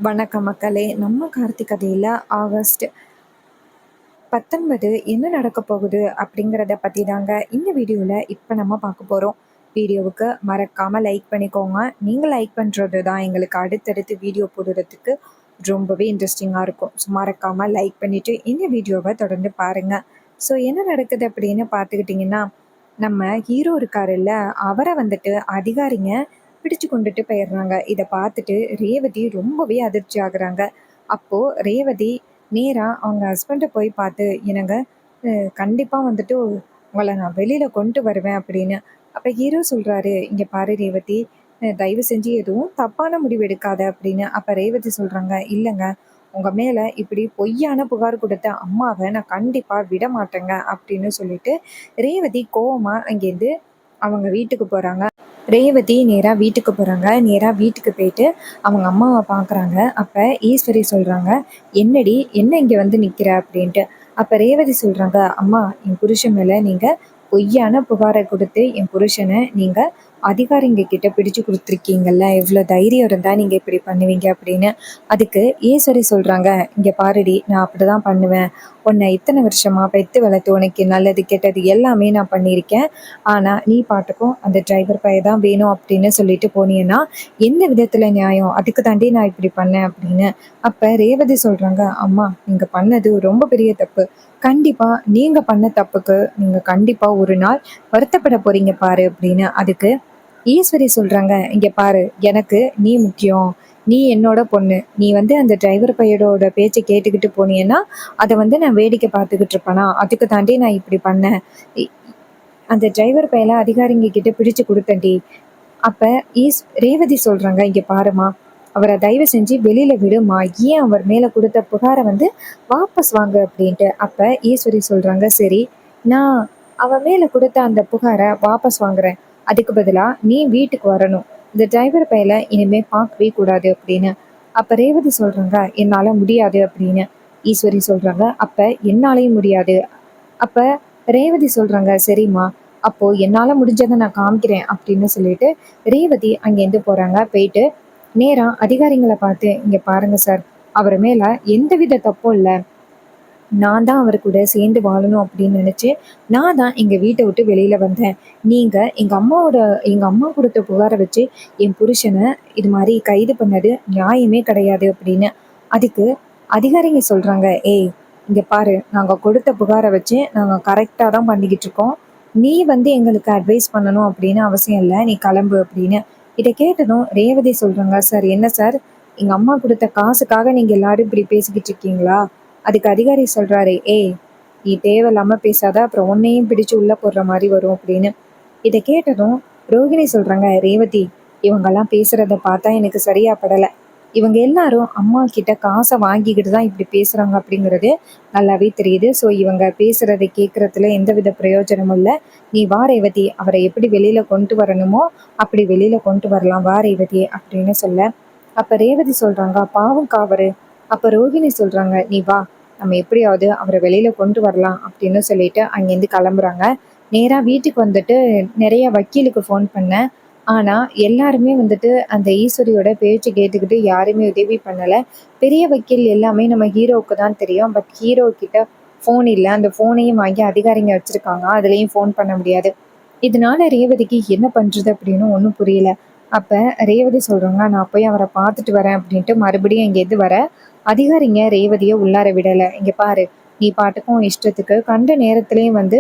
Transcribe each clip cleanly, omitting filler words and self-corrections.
வணக்கம் மக்களே. நம்ம கார்த்திக் கதையில் ஆகஸ்ட் 19 என்ன நடக்க போகுது அப்படிங்கிறத பற்றி தாங்க இந்த வீடியோவில் இப்போ நம்ம பார்க்க போகிறோம். வீடியோவுக்கு மறக்காமல் லைக் பண்ணிக்கோங்க. நீங்கள் லைக் பண்ணுறது தான் எங்களுக்கு அடுத்தடுத்து வீடியோ போடுறதுக்கு ரொம்பவே இன்ட்ரெஸ்டிங்காக இருக்கும். ஸோ மறக்காமல் லைக் பண்ணிவிட்டு இந்த வீடியோவை தொடர்ந்து பாருங்கள். ஸோ என்ன நடக்குது அப்படின்னு பார்த்துக்கிட்டிங்கன்னா, நம்ம ஹீரோ இருக்காருல்ல, அவரை வந்துட்டு அதிகாரிங்க பிடிச்சு கொண்டுட்டு போயிடுறாங்க. இதை பார்த்துட்டு ரேவதி ரொம்பவே அதிர்ச்சி ஆகுறாங்க. அப்போது ரேவதி நேராக அவங்க ஹஸ்பண்டை போய் பார்த்து, என்னங்க கண்டிப்பாக வந்துட்டு உங்களை நான் வெளியில் கொண்டு வருவேன் அப்படின்னு. அப்போ ஹீரோ சொல்கிறாரு, இங்கே பாரு ரேவதி, தயவு செஞ்சு எதுவும் தப்பான முடிவு எடுக்காத அப்படின்னு. அப்போ ரேவதி சொல்கிறாங்க, இல்லைங்க, உங்கள் மேலே இப்படி பொய்யான புகார் கொடுத்த அம்மாவை நான் கண்டிப்பாக விட மாட்டேங்க அப்படின்னு சொல்லிட்டு ரேவதி கோவமாக அங்கேருந்து அவங்க வீட்டுக்கு போகிறாங்க. ரேவதி நேராக வீட்டுக்கு போகிறாங்க. நேராக வீட்டுக்கு போயிட்டு அவங்க அம்மாவை பார்க்குறாங்க. அப்போ ஈஸ்வரி சொல்கிறாங்க, என்னடி என்ன இங்கே வந்து நிற்கிற அப்படின்ட்டு. அப்போ ரேவதி சொல்கிறாங்க, அம்மா, என் புருஷன் மேலே நீங்கள் பொய்யான புகாரை கொடுத்து என் புருஷனை நீங்கள் அதிகாரிங்க கிட்ட பிடிச்சு கொடுத்துருக்கீங்கல்ல, எவ்வளோ தைரியம் இருந்தால் நீங்கள் இப்படி பண்ணுவீங்க அப்படின்னு. அதுக்கு ஈஸ்வரி சொல்கிறாங்க, இங்கே பாருடி, நான் அப்படி தான் பண்ணுவேன். உன்னை இத்தனை வருஷமாக பெற்று வளர்த்து உனக்கு நல்லது கெட்டது எல்லாமே நான் பண்ணியிருக்கேன். ஆனால் நீ பாட்டுக்கும் அந்த டிரைவர் பையன் தான் வேணும் அப்படின்னு சொல்லிட்டு போனீங்கன்னா எந்த விதத்தில் நியாயம்? அதுக்கு தாண்டி நான் இப்படி பண்ணேன் அப்படின்னு. அப்போ ரேவதி சொல்கிறாங்க, அம்மா, நீங்கள் பண்ணது ரொம்ப பெரிய தப்பு. கண்டிப்பாக நீங்கள் பண்ண தப்புக்கு நீங்கள் கண்டிப்பாக ஒரு நாள் வருத்தப்பட போகிறீங்க பாரு அப்படின்னு. அதுக்கு ஈஸ்வரி சொல்கிறாங்க, இங்கே பாரு, எனக்கு நீ முக்கியம். நீ என்னோட பொண்ணு. நீ வந்து அந்த டிரைவர் பையனோட பேச்சை கேட்டுக்கிட்டு போனீங்கன்னா அதை வந்து நான் வேடிக்கை பார்த்துக்கிட்டு இருப்பேனா? அதுக்கு தாண்டி நான் இப்படி பண்ணேன். அந்த டிரைவர் பையல அதிகாரிங்க கிட்ட பிடிச்சு கொடுத்தேன்டி. அப்போ ரேவதி சொல்கிறாங்க, இங்கே பாருமா, அவரை தயவு செஞ்சு வெளியில் விடுமா. ஏன் அவர் மேலே கொடுத்த புகாரை வந்து வாபஸ் வாங்க அப்படின்ட்டு. அப்போ ஈஸ்வரி சொல்கிறாங்க, சரி, நான் அவன் மேலே கொடுத்த அந்த புகாரை வாபஸ் வாங்குறேன். அதுக்கு பதிலாக நீ வீட்டுக்கு வரணும். இந்த டிரைவர் பையலை இனிமேல் பார்க்கவே கூடாது அப்படின்னு. அப்போ ரேவதி சொல்கிறாங்க, என்னால் முடியாது அப்படின்னு. ஈஸ்வரி சொல்கிறாங்க, அப்போ என்னாலையும் முடியாது. அப்போ ரேவதி சொல்கிறாங்க, சரிம்மா, அப்போது என்னால் முடிஞ்சதை நான் காமிக்கிறேன் அப்படின்னு சொல்லிட்டு ரேவதி அங்கேருந்து போகிறாங்க. போயிட்டு நேராக அதிகாரிங்களை பார்த்து, இங்கே பாருங்கள் சார், அவர் மேலே எந்தவித தப்பும் இல்லை. நான் தான் அவர் கூட சேர்ந்து வாழணும் அப்படின்னு நினச்சி நான் தான் எங்கள் வீட்டை விட்டு வெளியில் வந்தேன். நீங்கள் எங்கள் அம்மா கொடுத்த புகாரை வச்சு என் புருஷனை இது மாதிரி கைது பண்ணது நியாயமே கிடையாது அப்படின்னு. அதுக்கு அதிகாரிங்க சொல்கிறாங்க, ஏய், இங்கே பாரு, நாங்கள் கொடுத்த புகாரை வச்சு நாங்கள் கரெக்டாக தான் பண்ணிக்கிட்டு இருக்கோம். நீ வந்து எங்களுக்கு அட்வைஸ் பண்ணணும் அப்படின்னு அவசியம் இல்லை, நீ கிளம்பு அப்படின்னு. இதை கேட்டதும் ரேவதி சொல்கிறாங்க, சார், என்ன சார், எங்கள் அம்மா கொடுத்த காசுக்காக நீங்கள் எல்லாரும் இப்படி பேசிக்கிட்டு இருக்கீங்களா? அதுக்கு அதிகாரி சொல்கிறாரு, ஏய், நீ தேவையில்லாமல் பேசாத, அப்புறம் உன்னையும் பிடிச்சு உள்ளே போடுற மாதிரி வரும் அப்படின்னு. இதை கேட்டதும் ரோகிணி சொல்கிறாங்க, ரேவதி, இவங்கெல்லாம் பேசுகிறத பார்த்தா எனக்கு சரியா படலை. இவங்க எல்லாரும் அம்மா கிட்ட காசை வாங்கிக்கிட்டு தான் இப்படி பேசுகிறாங்க அப்படிங்கிறது நல்லாவே தெரியுது. ஸோ இவங்க பேசுகிறதை கேட்குறதுல எந்தவித பிரயோஜனமும் இல்லை. நீ வா ரேவதி, அவரை எப்படி வெளியில் கொண்டு வரணுமோ அப்படி வெளியில் கொண்டு வரலாம், வா ரேவதி அப்படின்னு சொல்ல. அப்போ ரேவதி சொல்கிறாங்க, பாவம் காவரு. அப்போ ரோகிணி சொல்கிறாங்க, நீ வா, நம்ம எப்படியாவது அவரை வெளியில் கொண்டு வரலாம் அப்படின்னு சொல்லிட்டு அங்கேருந்து கிளம்புறாங்க. நேராக வீட்டுக்கு வந்துட்டு நிறைய வக்கீலுக்கு ஃபோன் பண்ணேன். ஆனால் எல்லாருமே வந்துட்டு அந்த ஈஸ்வரியோட பேச்சு கேட்டுக்கிட்டு யாருமே உதவி பண்ணலை. பெரிய வக்கீல் எல்லாமே நம்ம ஹீரோவுக்கு தான் தெரியும். பட் ஹீரோ கிட்ட ஃபோன் இல்லை. அந்த ஃபோனையும் வாங்கி அதிகாரிங்க வச்சுருக்காங்க, அதுலேயும் ஃபோன் பண்ண முடியாது. இதனால ரேவதிக்கு என்ன பண்ணுறது அப்படின்னு ஒன்றும் புரியல. அப்போ ரேவதி சொல்கிறாங்க, நான் போய் அவரை பார்த்துட்டு வரேன் அப்படின்ட்டு மறுபடியும் இங்கேருந்து வர அதிகாரிங்க ரேவதியை உள்ளார விடலை. இங்கே பாரு, நீ பாட்டுக்கும் இஷ்டத்துக்கு கண்ட நேரத்துலேயும் வந்து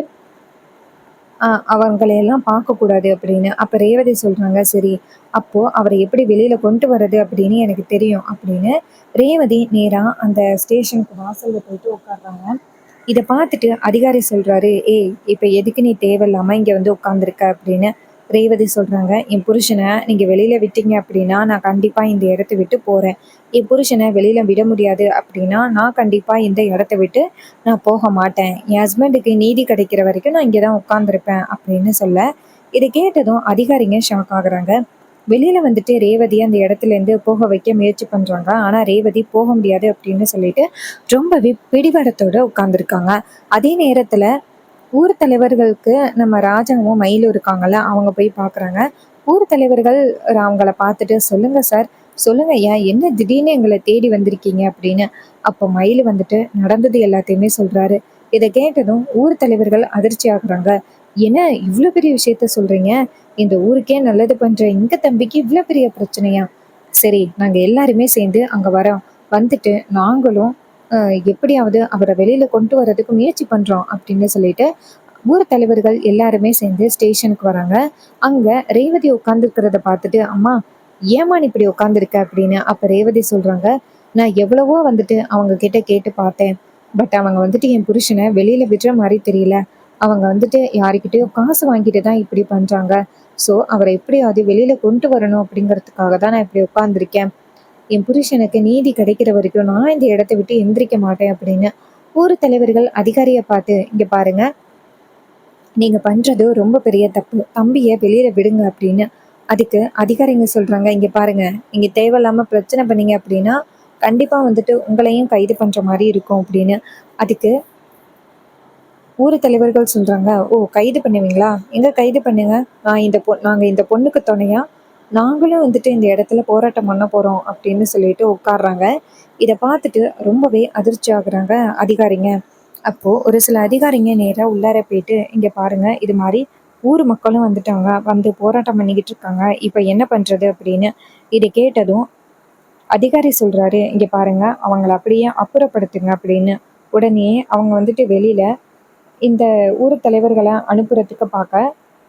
அவங்களையெல்லாம் பார்க்கக்கூடாது அப்படின்னு. அப்போ ரேவதி சொல்கிறாங்க, சரி, அப்போது அவரை எப்படி வெளியில் கொண்டு வர்றது அப்படின்னு எனக்கு தெரியும் அப்படின்னு. ரேவதி நேராக அந்த ஸ்டேஷனுக்கு வாசலில் போயிட்டு உட்காடுறாங்க. இதை பார்த்துட்டு அதிகாரி சொல்கிறாரு, ஏய், இப்போ எதுக்கு நீ தேவையில்லாமல் இங்கே வந்து உட்காந்துருக்க அப்படின்னு. ரேவதி சொல்கிறாங்க, என் புருஷனை நீங்கள் வெளியில் விட்டீங்க அப்படின்னா நான் கண்டிப்பாக இந்த இடத்த விட்டு போகிறேன். என் புருஷனை வெளியில் விட முடியாது அப்படின்னா நான் கண்டிப்பாக இந்த இடத்த விட்டு நான் போக மாட்டேன். என் ஹஸ்பண்டுக்கு நீதி கிடைக்கிற வரைக்கும் நான் இங்கே தான் உட்காந்துருப்பேன் அப்படின்னு சொல்ல. இதை கேட்டதும் அதிகாரிங்க ஷாக் ஆகுறாங்க. வெளியில் வந்துட்டு ரேவதியை அந்த இடத்துலேருந்து போக வைக்க முயற்சி பண்ணுறாங்க. ஆனால் ரேவதி போக முடியாது அப்படின்னு சொல்லிட்டு ரொம்பவே பிடிவாதத்தோடு உட்காந்துருக்காங்க. அதே நேரத்தில் ஊர் தலைவர்களுக்கு நம்ம ராஜாவும் மயிலும் இருக்காங்கல்ல, அவங்க போய் பார்க்குறாங்க. ஊர் தலைவர்கள் அவங்கள பார்த்துட்டு, சொல்லுங்கள் சார், சொல்லுங்க ஐயா, என்ன திடீர்னு எங்கள தேடி வந்திருக்கீங்க அப்படின்னு. அப்போ மயிலு வந்துட்டு நடந்தது எல்லாத்தையுமே சொல்றாரு. இத கேட்டதும் ஊர் தலைவர்கள் அதிர்ச்சி ஆகுறாங்க. என்ன இவ்ளோ பெரிய விஷயத்த சொல்றீங்க? இந்த ஊருக்கே நல்லது பண்ற எங்க தம்பிக்கு இவ்ளோ பெரிய பிரச்சனையா? சரி, நாங்க எல்லாருமே சேர்ந்து அங்க வரோம். வந்துட்டு நாங்களும் எப்படியாவது அவர வெளியில கொண்டு வரதுக்கு முயற்சி பண்றோம் அப்படின்னு சொல்லிட்டு, ஊர் தலைவர்கள் எல்லாருமே சேர்ந்து ஸ்டேஷனுக்கு வராங்க. அங்க ரேவதி உட்கார்ந்துருக்கிறத பார்த்துட்டு, "அம்மா, ஏம்மா நீ இப்படி உட்கார்ந்துருக்க?" அப்படின்னு. அப்ப ரேவதி சொல்றாங்க, "நான் எவ்வளவோ வந்துட்டு அவங்க கிட்ட கேட்டு பார்த்தேன். பட் அவங்க வந்துட்டு என் புருஷன வெளியில விடுற மாரி தெரியல. அவங்க வந்துட்டு யார்கிட்டயோ காசு வாங்கிட்டு தான் இப்படி பண்றாங்க. ஸோ அவர எப்படியாவது வெளியில கொண்டு வரணும் அப்படிங்கிறதுக்காக தான் நான் இப்படி உட்கார்ந்துருக்கேன். என் புருஷனுக்கு நீதி கிடைக்கிற வரைக்கும் நான் இந்த இடத்த விட்டு எந்திரிக்க மாட்டேன்" அப்படின்னு. ஊர் தலைவர்கள் அதிகாரிய பார்த்து, "இங்க பாருங்க, நீங்க பண்றது ரொம்ப பெரிய தப்பு. தம்பிய வெளியில விடுங்க" அப்படின்னு. அதுக்கு அதிகாரிங்க சொல்றாங்க, "இங்க பாருங்க, நீங்க தேவையில்லாம பிரச்சனை பண்ணீங்க அப்படின்னா, கண்டிப்பா வந்துட்டு உங்களையும் கைது பண்ற மாரி இருக்கும்" அப்படின்னு. அதுக்கு ஊர் தலைவர்கள் சொல்றாங்க, "ஓ! கைது பண்ணுவீங்களா? எங்க கைது பண்ணுங்க. நாங்க இந்த பொண்ணுக்கு துணையா, நாங்களும் வந்துட்டு இந்த இடத்துல போராட்டம் பண்ண போறோம்" அப்படின்னு சொல்லிட்டு உட்கார்றாங்க. இத பார்த்துட்டு ரொம்பவே அதிர்ச்சி ஆகுறாங்க அதிகாரிங்க. அப்போ ஒரு சில அதிகாரிங்க நேரா உள்ளார போயிட்டு, "இங்க பாருங்க, இது மாரி ஊர் மக்களும் வந்துட்டாங்க. வந்து போராட்டம் பண்ணிக்கிட்டு இருக்காங்க. இப்ப என்ன பண்றது?" அப்படின்னு. இத கேட்டதும் அதிகாரி சொல்றாரு, "இங்க பாருங்க, அவங்கள அப்படியே அப்புறப்படுத்துங்க" அப்படின்னு. உடனே அவங்க வந்துட்டு வெளியில இந்த ஊர் தலைவர்கள அனுப்புறதுக்கு பாக்க,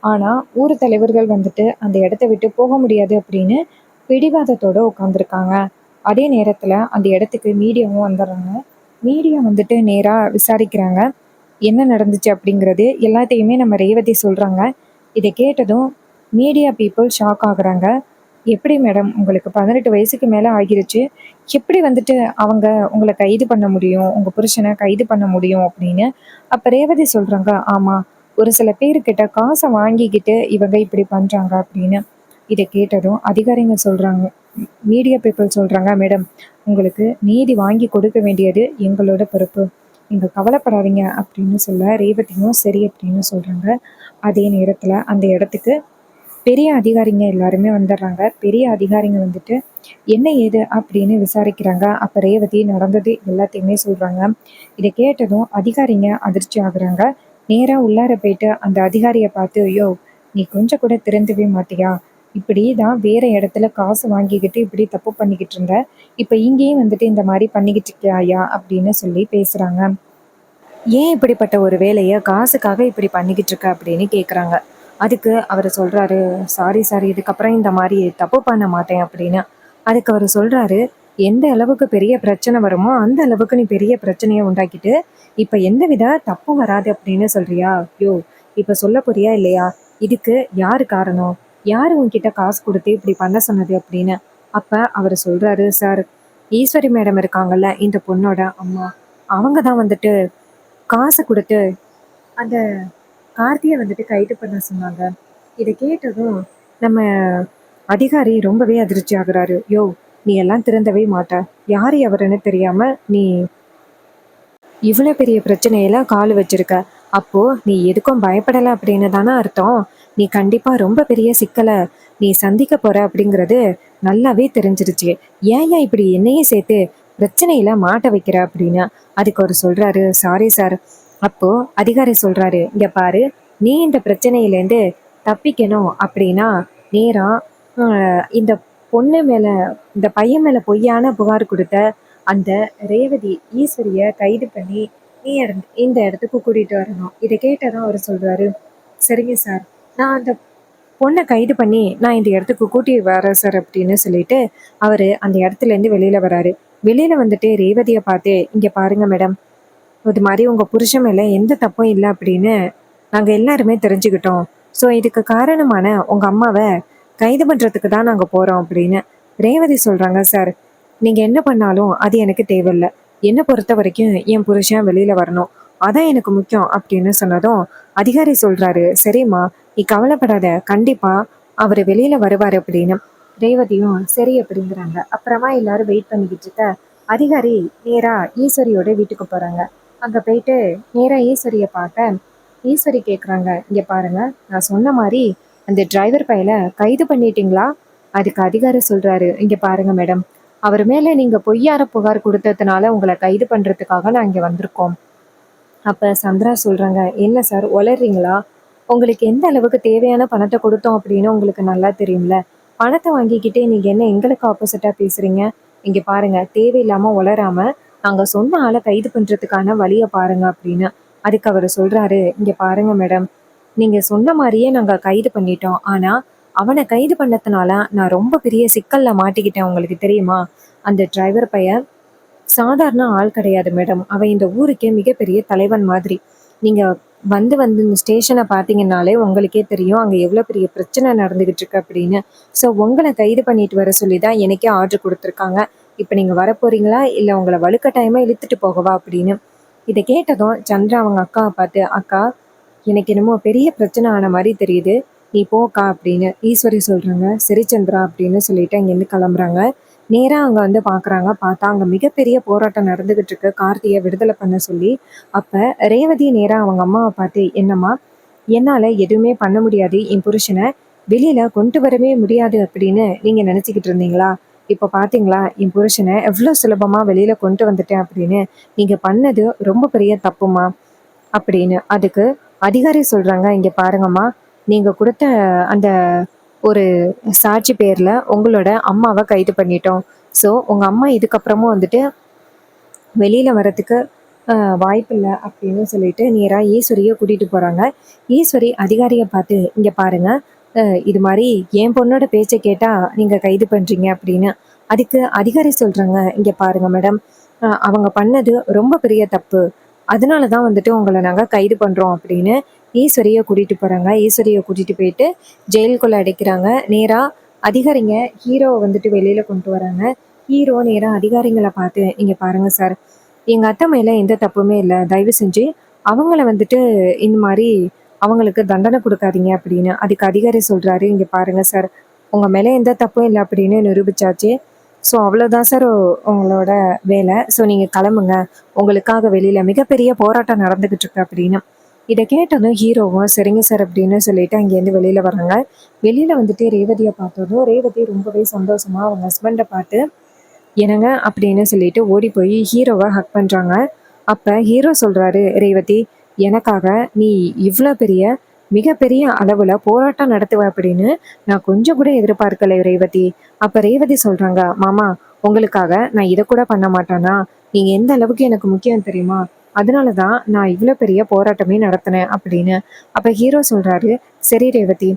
ஆனா ஊர் தலைவர்கள் வந்துட்டு அந்த இடத்த விட்டு போக முடியாது அப்படின்னு பிடிவாதத்தோட உட்கார்ந்துருக்காங்க. அதே நேரத்துல அந்த இடத்துக்கு மீடியாவும் வந்துடுறாங்க. மீடியா வந்துட்டு நேரா விசாரிக்கிறாங்க. என்ன நடந்துச்சு அப்படிங்கிறது எல்லாத்தையுமே நம்ம ரேவதி சொல்றாங்க. இத கேட்டதும் மீடியா பீப்புள் ஷாக் ஆகுறாங்க. "எப்படி மேடம், உங்களுக்கு 18 வயசுக்கு மேல ஆகிருச்சு. எப்படி வந்துட்டு அவங்க உங்கள கைது பண்ண முடியும்? உங்க புருஷன கைது பண்ண முடியும்?" அப்படின்னு. அப்ப ரேவதி சொல்றாங்க, "ஆமா, ஒரு சில பேருக்கிட்ட காச வாங்கிக்கிட்டு இவங்க இப்படி பண்றாங்க" அப்படின்னு. இத கேட்டதும் அதிகாரிங்க சொல்றாங்க, மீடியா பீப்பிள் சொல்றாங்க, "மேடம், உங்களுக்கு நீதி வாங்கி கொடுக்க வேண்டியது எங்களோட பொறுப்பு. நீங்க கவலைப்படாதீங்க" அப்படின்னு சொல்ல ரேவதியும் சரி அப்படின்னு சொல்றாங்க. அதே நேரத்துல அந்த இடத்துக்கு பெரிய அதிகாரிங்க எல்லாருமே வந்துடுறாங்க. பெரிய அதிகாரிங்க வந்துட்டு என்ன ஏது அப்படின்னு விசாரிக்கிறாங்க. அப்ப ரேவதி நடந்தது எல்லாத்தையுமே சொல்றாங்க. இத கேட்டதும் அதிகாரிங்க அதிர்ச்சி ஆகுறாங்க. நேரா உள்ளார போயிட்டு அந்த அதிகாரிய பார்த்து, "யோவ்! நீ கொஞ்சம் கூட திருந்தவே மாட்டியா? இப்படி தான் வேற இடத்துல காசு வாங்கிக்கிட்டு இப்படி தப்பு பண்ணிக்கிட்டு இருந்த. இப்ப இங்கேயும் வந்துட்டு இந்த மாரி பண்ணிக்கிட்டு இருக்கியாயா?" அப்படின்னு சொல்லி பேசுறாங்க. "ஏன் இப்படிப்பட்ட ஒரு வேலைய காசுக்காக இப்படி பண்ணிக்கிட்டு இருக்க?" அப்படின்னு கேட்குறாங்க. அதுக்கு அவரு சொல்றாரு, "சாரி சார், இதுக்கப்புறம் இந்த மாரி தப்பு பண்ண மாட்டேன்" அப்படின்னு. அதுக்கு அவரு சொல்றாரு, "எந்த அளவுக்கு பெரிய பிரச்சனை வருமோ, அந்த அளவுக்கு நீ பெரிய பிரச்சனைய உண்டாக்கிட்டு, இப்ப எந்தவித தப்பும் வராது அப்படின்னு சொல்றியா? யோவ்! இப்ப சொல்லப் போறியா இல்லையா? இதுக்கு யாரு காரணம்? யாரு உன்கிட்ட காசு குடுத்து இப்படி பண்ண சொன்னது?" அப்படின்னு. அப்ப அவரு சொல்றாரு, "சார், ஈஸ்வரி மேடம் இருக்காங்கல்ல, இந்த பொண்ணோட அம்மா. அவங்க தான் வந்துட்டு காசு குடுத்து அந்த கார்த்திய வந்துட்டு கைது பண்ண சொன்னாங்க." இத கேட்டதும் நம்ம அதிகாரி ரொம்பவே அதிர்ச்சி ஆகுறாரு. "யோவ்! நீ எல்லாம் திருந்தவே மாட்ட. யாரு எவருன்னு தெரியாம நீ இவ்வளோ பெரிய பிரச்சனையெல்லாம் காலு வச்சிருக்க. அப்போ நீ எதுக்கும் பயப்படல அப்படின்னு தானே அர்த்தம். நீ கண்டிப்பா ரொம்ப பெரிய சிக்கல நீ சந்திக்க போற அப்படிங்கிறது நல்லாவே தெரிஞ்சிருச்சு. ஏன்யா இப்படி என்னையும் சேர்த்து பிரச்சனையில மாட்ட வைக்கிற?" அப்படின்னு. அதுக்கு அவரு சொல்றாரு, "சாரி சார்." அப்போ அதிகாரி சொல்றாரு, "இங்க பாரு, நீ இந்த பிரச்சனையிலேருந்து தப்பிக்கணும் அப்படின்னா நேரா இந்த பொண்ணு மேல, இந்த பையன் மேல பொய்யான புகார் கொடுத்த அந்த ரேவதி ஈஸ்வரிய கைது பண்ணி நீ இந்த இடத்துக்கு கூட்டிட்டு வரணும்." இதை கேட்டதும் அவர் சொல்றாரு, "சரிங்க சார், நான் அந்த பொண்ணை கைது பண்ணி நான் இந்த இடத்துக்கு கூட்டி வரேன் சார்" அப்படின்னு சொல்லிட்டு அவரு அந்த இடத்துல இருந்து வெளியில வராரு. வெளியில வந்துட்டு ரேவதியை பார்த்து, "இங்க பாருங்க மேடம், இது மாதிரி உங்க புருஷன் மேல எந்த தப்பும் இல்லை அப்படின்னு நாங்க எல்லாருமே தெரிஞ்சுக்கிட்டோம். ஸோ இதுக்கு காரணமான உங்க அம்மாவை கைது பண்றதுக்கு தான் நாங்க போறோம்" அப்படின்னு. ரேவதி சொல்றாங்க, "சார், நீங்க என்ன பண்ணாலும் அது எனக்கு தேவையில்ல. என்னை பொறுத்த வரைக்கும் என் புருஷன் வெளியில வரணும். அதான் எனக்கு முக்கியம்" அப்படின்னு சொன்னதும் அதிகாரி சொல்றாரு, "சரிம்மா, நீ கவலைப்படாத, கண்டிப்பா அவர் வெளியில வருவார்" அப்படின்னு. ரேவதியும் சரி அப்படிங்கிறாங்க. அப்புறமா எல்லாரும் வெயிட் பண்ணிக்கிட்டு இருக்க அதிகாரி நேரா ஈஸ்வரியோட வீட்டுக்கு போறாங்க. அங்க போயிட்டு நேரா ஈஸ்வரிய பார்க்க ஈஸ்வரி கேட்குறாங்க, "இங்க பாருங்க, நான் சொன்ன மாதிரி அந்த டிரைவர் பையல கைது பண்ணிட்டீங்களா?" அதுக்கு அதிகாரி சொல்றாரு, இங்க பாருங்க மேடம், அவர் மேல நீங்க பொய்யார புகார் கொடுத்ததுனால உங்களை கைது பண்றதுக்காக நான் இங்க வந்திருக்கோம். அப்ப சந்திரா சொல்றாங்க, "என்ன சார் உளறீங்களா? உங்களுக்கு எந்த அளவுக்கு தேவையான பணத்த குடுத்தோம் அப்படின்னு உங்களுக்கு நல்லா தெரியும்ல. பணத்த வாங்கிக்கிட்டு நீங்க என்ன எங்களுக்கு ஆப்போசிட்டா பேசுறீங்க? இங்க பாருங்க, தேவையில்லாம உளறாம, நாங்க சொன்ன ஆள கைது பண்றதுக்கான வழிய பாருங்க" அப்படின்னு. அதுக்கு அவரு சொல்றாரு, "இங்க பாருங்க மேடம், நீங்க சொன்ன மாரியே நாங்க கைது பண்ணிட்டோம். ஆனா, அவன கைது பண்ணதுனால நான் ரொம்ப பெரிய சிக்கல்ல மாட்டிக்கிட்டேன் உங்களுக்கு தெரியுமா? அந்த டிரைவர் பையன் சாதாரண ஆள் கிடையாது மேடம். அவன் இந்த ஊருக்கே மிகப்பெரிய தலைவன் மாதிரி. நீங்க வந்து இந்த ஸ்டேஷன பார்த்தீங்கன்னாலே உங்களுக்கே தெரியும், அங்க எவ்வளோ பெரிய பிரச்சனை நடந்துகிட்டு இருக்கு அப்படின்னு. ஸோ உங்கள கைது பண்ணிட்டு வர சொல்லி தான் எனக்கே ஆர்டர் குடுத்துருக்காங்க. இப்ப நீங்க வரப்போறீங்களா? இல்ல உங்கள வலுக்கட்டாயமா இழுத்துட்டு போகவா? அப்படின்னு. இத கேட்டதும் சந்திரா அவங்க அக்காவ பார்த்து, "அக்கா, எனக்கு என்னமோ பெரிய பிரச்சனை ஆன மாரி தெரியுது. நீ போக்கா" அப்படின்னு. ஈஸ்வரி சொல்றாங்க, "சரி சந்திரா" அப்படின்னு சொல்லிட்டு அங்கேருந்து கிளம்புறாங்க. நேரா அங்க வந்து பார்க்குறாங்க. பார்த்தா அங்க மிகப்பெரிய போராட்டம் நடந்துகிட்டு இருக்கு. கார்த்திய விடுதலை பண்ண சொல்லி. அப்ப ரேவதி நேரா அவங்க அம்மாவ பார்த்து, "என்னம்மா, என்னால எதுவுமே பண்ண முடியாது. என் புருஷன வெளியில கொண்டு வரவே முடியாது அப்படின்னு நீங்க நினைச்சுக்கிட்டு இருந்தீங்களா? இப்ப பார்த்தீங்களா, என் புருஷன எவ்ளோ சுலபமா வெளியில கொண்டு வந்துட்டேன் அப்படின்னு. நீங்க பண்ணது ரொம்ப பெரிய தப்பும்மா" அப்படின்னு. அதுக்கு அதிகாரி சொல்றாங்க, "இங்க பாருங்கம்மா, நீங்க குடுத்த அந்த ஒரு சாட்சி பேர்ல உங்களோட அம்மாவ கைது பண்ணிட்டோம். ஸோ, உங்க அம்மா இதுக்கப்புறமும் வந்துட்டு வெளியில வரதுக்கு வாய்ப்பில்ல" அப்படின்னு சொல்லிட்டு நேரா ஈஸ்வரிய கூட்டிட்டு போறாங்க. ஈஸ்வரி அதிகாரிய பார்த்து, "இங்க பாருங்க, இது மாரி என் பொண்ணோட பேச்ச கேட்டா நீங்க கைது பண்றீங்க" அப்படின்னு. அதுக்கு அதிகாரி சொல்றாங்க, "இங்க பாருங்க மேடம், அவங்க பண்ணது ரொம்ப பெரிய தப்பு. அதனால தான் வந்துட்டு உங்கள நாங்க கைது பண்றோம்" அப்படின்னு ஈஸ்வரிய கூட்டிட்டு போறாங்க. ஈஸ்வரிய கூட்டிட்டு போயிட்டு ஜெயிலுக்குள்ள அடைக்கிறாங்க. நேரா அதிகாரிங்க ஹீரோவ வந்துட்டு வெளியில கொண்டு வராங்க. ஹீரோ நேரா அதிகாரிங்கள பார்த்து, "இங்க பாருங்க சார், எங்க அத்தை மேல எந்த தப்புமே இல்ல. தயவு செஞ்சு அவங்கள வந்துட்டு இந்த மாரி அவங்களுக்கு தண்டனை குடுக்காதீங்க" அப்படின்னு. அதுக்கு அதிகாரி சொல்றாரு, "இங்க பாருங்க சார், உங்க மேல எந்த தப்பும் இல்ல அப்படின்னு நிரூபிச்சாச்சு. ஸோ அவ்வளோதான் சார் உங்களோட வேலை. ஸோ நீங்க கிளம்புங்க. உங்களுக்காக வெளியில மிகப்பெரிய போராட்டம் நடந்துகிட்டு இருக்கு" அப்படின்னு. இத கேட்டதும் ஹீரோவும், "சரிங்க சார்" அப்படின்னு சொல்லிட்டு அங்கேருந்து வெளியில வராங்க. வெளியில வந்துட்டு ரேவதிய பார்த்ததும், ரேவதி ரொம்பவே சந்தோஷமா அவங்க ஹஸ்பண்ட பார்த்து, "என்னங்க" அப்படின்னு சொல்லிட்டு ஓடி போய் ஹீரோவ ஹக் பண்றாங்க. அப்ப ஹீரோ சொல்றாரு, "ரேவதி, எனக்காக நீ இவ்ளோ பெரிய மிகப்பெரிய அளவுல போராட்டம் நடத்துவ அப்படின்னு நான் கொஞ்சம் கூட எதிர்பார்க்கல ரேவதி." அப்ப ரேவதி சொல்றாங்க, "மாமா, உங்களுக்காக நான் இத கூட பண்ண மாட்டேனா? நீங்க எந்த அளவுக்கு எனக்கு முக்கியம் தெரியுமா? அதனால தான் நான் இவ்ளோ பெரிய போராட்டமே நடத்தினேன்" அப்படின்னு. அப்ப ஹீரோ சொல்றாரு, "சரி ரேவதி,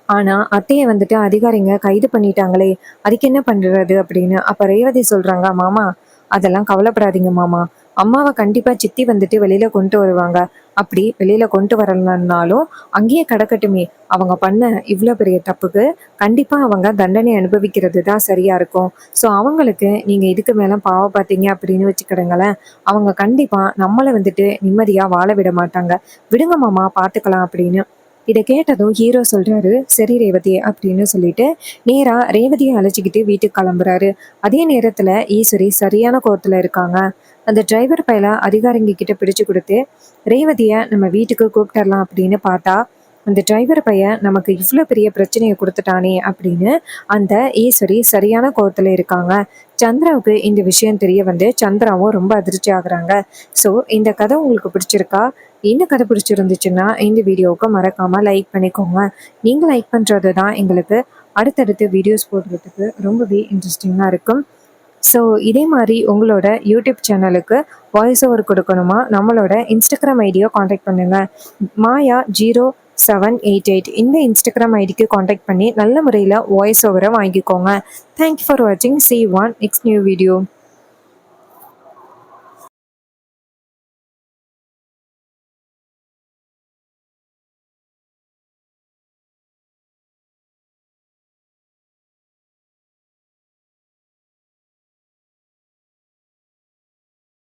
ஆனா அத்தைய வந்துட்டு அதிகாரிங்க கைது பண்ணிட்டாங்களே! அதுக்கு என்ன பண்றது?" அப்படின்னு. அப்ப ரேவதி சொல்றாங்க, "மாமா, அதெல்லாம் கவலைப்படாதீங்க மாமா. அம்மாவ கண்டிப்பா சித்தி வந்துட்டு வெளியில கொண்டு வருவாங்க. அப்படி வெளியில கொண்டு வரலனாலும் அங்கேயே கிடக்கட்டுமே. அவங்க பண்ண இவ்ளோ பெரிய தப்புக்கு கண்டிப்பா அவங்க தண்டனை அனுபவிக்கிறது தான் சரியா இருக்கும். ஸோ அவங்களுக்கு நீங்க இதுக்கு மேல பாவம் பார்த்தீங்க அப்படின்னு வச்சுக்கிடுங்களேன், அவங்க கண்டிப்பா நம்மள வந்துட்டு நிம்மதியா வாழ விட மாட்டாங்க. விடுங்க மாமா, பார்த்துக்கலாம்" அப்படின்னு. இத கேட்டதும் ஹீரோ சொல்றாரு, "சரி ரேவதி" அப்படின்னு சொல்லிட்டு நேரா ரேவதிய அழைச்சுக்கிட்டு வீட்டுக்கு கிளம்புறாரு. அதே நேரத்துல ஈஸ்வரி சரியான கோவத்துல இருக்காங்க. அந்த டிரைவர் பயல அதிகாரிங்க கிட்ட பிடிச்சு குடுத்து, ரேவதிய நம்ம வீட்டுக்கு கூப்பிட்டரலாம் அப்படின்னு பார்த்தா, அந்த டிரைவர் பையன் நமக்கு இவ்ளோ பெரிய பிரச்சனைய குடுத்துட்டானே அப்படின்னு அந்த ஈஸ்வரி சரியான கோவத்துல இருக்காங்க. சந்திராவுக்கு இந்த விஷயம் தெரிய வந்து சந்திராவும் ரொம்ப அதிர்ச்சி ஆகுறாங்க. ஸோ இந்த கதை உங்களுக்கு பிடிச்சிருக்கா? இந்த கதை பிடிச்சிருந்துச்சுன்னா இந்த வீடியோவுக்கு மறக்காம லைக் பண்ணிக்கோங்க. நீங்க லைக் பண்றது தான் எங்களுக்கு அடுத்தடுத்து வீடியோஸ் போடுறதுக்கு ரொம்பவே இன்ட்ரெஸ்டிங்கா இருக்கும். ஸோ இதே மாரி உங்களோட யூடியூப் சேனலுக்கு வாய்ஸ் ஓவர் கொடுக்கணுமா? நம்மளோட இன்ஸ்டாகிராம் ஐடிய காண்டாக்ட் பண்ணுங்க. Maya0788 இந்த இன்ஸ்டாகிராம் ஐடிக்கு காண்டாக்ட் பண்ணி நல்ல முறையில வாய்ஸ் ஓவர வாங்கிக்கோங்க. தேங்க் யூ ஃபார் வாட்சிங். See you on next new video.